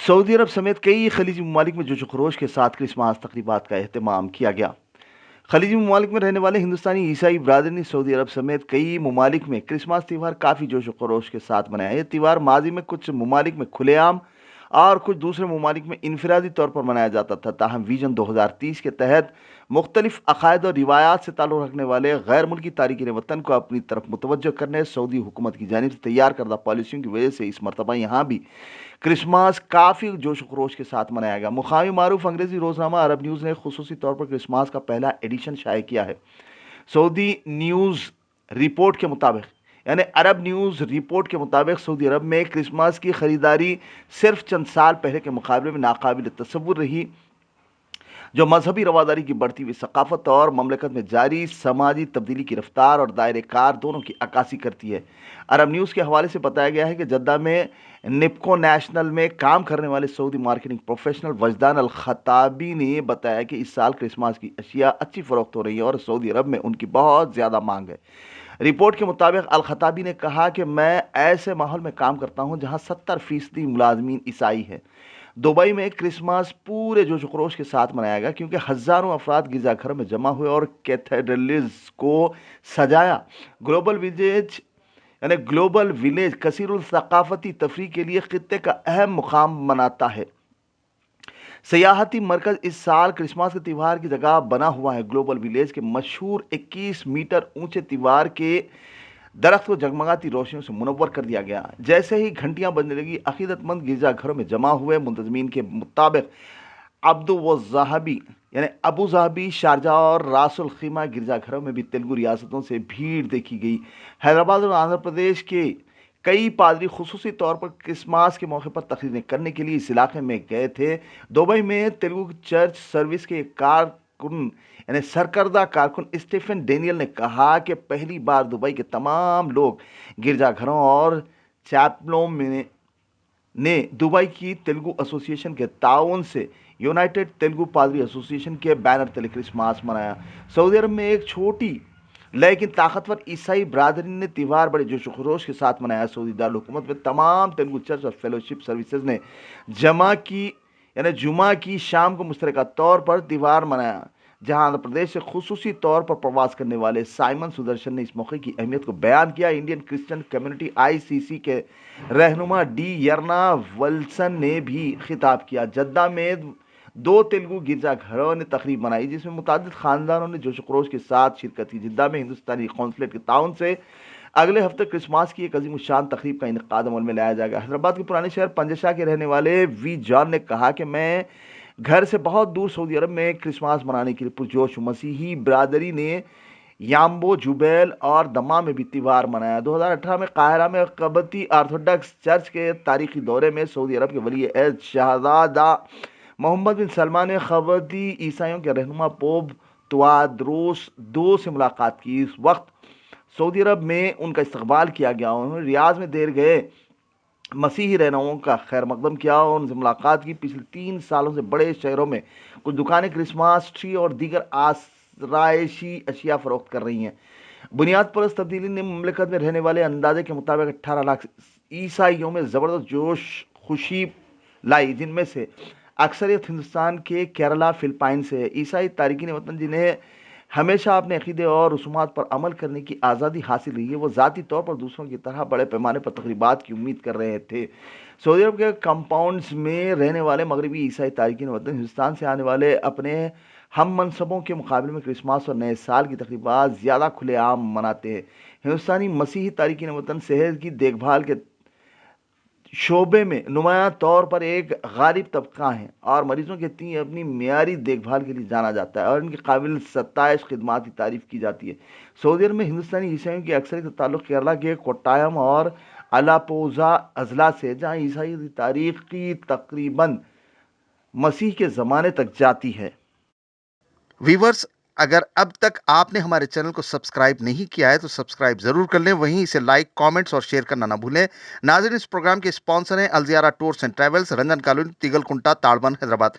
Saudi अरब समेत कई खलीजी ममालिक में जोश व खरोश के साथ क्रिसमस तकरीबात का एहतमाम किया गया। खलीजी ममालिक में रहने वाले हिंदुस्तानी ईसाई बरादरी ने सऊदी अरब समेत कई ममालिक में क्रिसमस त्यौहार काफ़ी जोश व खरोश के साथ मनाया। यह त्यौहार माजी में कुछ ममालिक में खुलेआम और कुछ दूसरे ममालिक में इनफरादी तौर पर मनाया जाता था। ताहम विजन 2030 के तहत मुख्तलिफ अकायद और रिवायात से ताल्लुक़ रखने वाले गैर मुल्की तारिकीन वतन को अपनी तरफ मुतवज्जो करने सऊदी हुकूमत की जानिब से तैयार करदा पॉलिसियों की वजह से इस मरतबा यहाँ भी क्रिसमस काफ़ी जोश व खरोश के साथ मनाया गया। मुकामी मारूफ अंग्रेजी रोजनामा अरब न्यूज़ ने खुसूसी तौर पर क्रिसमस का पहला एडिशन शाये किया है। सऊदी न्यूज़ रिपोर्ट के मुताबिक यानी अरब न्यूज़ रिपोर्ट के मुताबिक सऊदी अरब में क्रिसमस की खरीदारी सिर्फ चंद साल पहले के मुकाबले में नाकाबिल तसव्वुर रही, जो मजहबी रवादारी की बढ़ती हुई सकाफत और ममलकत में जारी समाजी तब्दीली की रफ्तार और दायरे कार दोनों की अक्कासी करती है। अरब न्यूज़ के हवाले से बताया गया है कि जद्दा में निप्को नेशनल में काम करने वाले सऊदी मार्केटिंग प्रोफेशनल वजदान अल खताबी ने बताया कि इस साल क्रिसमस की अशिया अच्छी फरोख्त हो रही है और सऊदी अरब में उनकी बहुत ज़्यादा मांग है। रिपोर्ट के मुताबिक अल खताबी ने कहा कि मैं ऐसे माहौल में काम करता हूं जहां 70% मुलाजमीन ईसाई हैं। दुबई में क्रिसमस पूरे जोश खरोश के साथ मनाया गया क्योंकि हजारों अफराद गिरजाघरों में जमा हुए और कैथेड्रल्स को सजाया। ग्लोबल विलेज कसीरुल सकाफती तफरी के लिए खित्ते का अहम मुकाम मनाता है। सयाहती मरकज इस साल क्रिसमस के त्यौहार की जगह बना हुआ है। ग्लोबल विलेज के मशहूर 21 मीटर ऊंचे त्यौहार के दरख्त को जगमगाती रोशनियों से मुनव्वर कर दिया गया। जैसे ही घंटियां बजने लगी, अकीदतमंद गिरजाघरों में जमा हुए। मुंतजमीन के मुताबिक अबू जहाबी, शारजा और रासुल खीमा गिरजाघरों में भी तेलुगु रियासतों से भीड़ देखी गई। हैदराबाद और आंध्र प्रदेश के कई पादरी खुसूसी तौर पर क्रिसमस के मौके पर तकरीरें करने के लिए इस इलाके में गए थे। दुबई में तेलुगु चर्च सर्विस के कारकुन सरकर्दा कारकुन स्टीफन डेनियल ने कहा कि पहली बार दुबई के तमाम लोग गिरजाघरों और चैपलों में ने दुबई की तेलुगु एसोसिएशन के ताउन से यूनाइटेड तेलुगु पादरी एसोसिएशन के बैनर तले क्रिसमस मनाया। सऊदी अरब में एक छोटी लेकिन ताकतवर ईसाई बरादरी ने त्यौहार बड़े जोश खरोश के साथ मनाया। सऊदी दारुल हुकूमत में तमाम तेलुगु चर्च और फेलोशिप सर्विसेज ने जुमा की शाम को मुश्तरका तौर पर त्यौहार मनाया, जहां आंध्र प्रदेश से खुसूसी तौर पर प्रवास करने वाले साइमन सुदर्शन ने इस मौके की अहमियत को बयान किया। इंडियन क्रिश्चियन कम्युनिटी ICC के रहनुमा डी यरना वल्सन ने भी खिताब किया। जद्दा में 2 तेलुगु गिरजाघरों ने तकरीब मनाई जिसमें मुतादिद खानदानों ने जोश खरोश के साथ शिरकत की। जिद्दा में हिंदुस्तानी कौंसलेट के ताउन से अगले हफ्ते क्रिसमस की एक अजीम शान तकरीब का इनेकाद अमल में लाया जाएगा। हैदराबाद के पुराने शहर पंजशा के रहने वाले वी जॉन ने कहा कि मैं घर से बहुत दूर सऊदी अरब में क्रिसमस मनाने के लिए पुरजोश। मसीही बरादरी ने याम्बो, जुबैल और दम्मा में भी त्यौहार मनाया। 2018 में काहिरा में कबती ऑर्थोडॉक्स चर्च के तारीखी दौरे में सऊदी अरब के वली अहद शहजादा मोहम्मद बिन सलमान ने खबती ईसाइयों के रहनुमा पोप तुआद्रोस II से मुलाकात की। इस वक्त सऊदी अरब में उनका इस्तकबाल किया गया। उन्होंने रियाज में देर गए मसीही रहनुमाओं का खैर मकदम किया और उनसे मुलाकात की। पिछले 3 सालों से बड़े शहरों में कुछ दुकानें क्रिसमस ट्री और दीगर आसराइशी अशिया फरोख्त कर रही हैं। बुनियाद परस्त तब्दीली ने मुमलिकत में रहने वाले अंदाजे के मुताबिक 18 लाख ईसाइयों में ज़बरदस्त जोश खुशी लाई, जिनमें से अक्सरियत हिंदुस्तान के केरला, फिलिपाइन से है। ईसाई तारिकीन वतन जिन्हें हमेशा अपने अकीदे और रसूमात पर अमल करने की आज़ादी हासिल रही है, वो ज़ाती तौर पर दूसरों की तरह बड़े पैमाने पर तकरीबात की उम्मीद कर रहे थे। सऊदी अरब के कंपाउंड्स में रहने वाले मगरबी ईसाई तारिकीन वतन हिंदुस्तान से आने वाले अपने हम मनसबों के मुकाबले में क्रिसमस और नए साल की तकरीबात ज़्यादा खुलेआम मनाते हैं। हिंदुस्तानी मसीही तारिकीन वतन सेहत की देखभाल के शोबे में नुमायां तौर पर एक गालिब तबका है और मरीजों की अपनी मियारी देखभाल के लिए जाना जाता है और इनकी काबिल सत्ताइश खिदमात की तारीफ की जाती है। सऊदी अरब में हिंदुस्तानी ईसाइयों की अक्सरियत का ताल्लुक केरला के कोट्टायम और अलाप्पूज़ा अजला से, जहाँ ईसाई तारीख की तकरीबन मसीह के ज़माने तक जाती है। व्यूवर्स, अगर अब तक आपने हमारे चैनल को सब्सक्राइब नहीं किया है तो सब्सक्राइब जरूर कर लें, वहीं इसे लाइक, कमेंट्स और शेयर करना ना भूलें। नाज़रीन, इस प्रोग्राम के स्पॉन्सर हैं Aljiyara tours and travels, Ranjan colony, Tigal Kunta, Tadban, Hyderabad.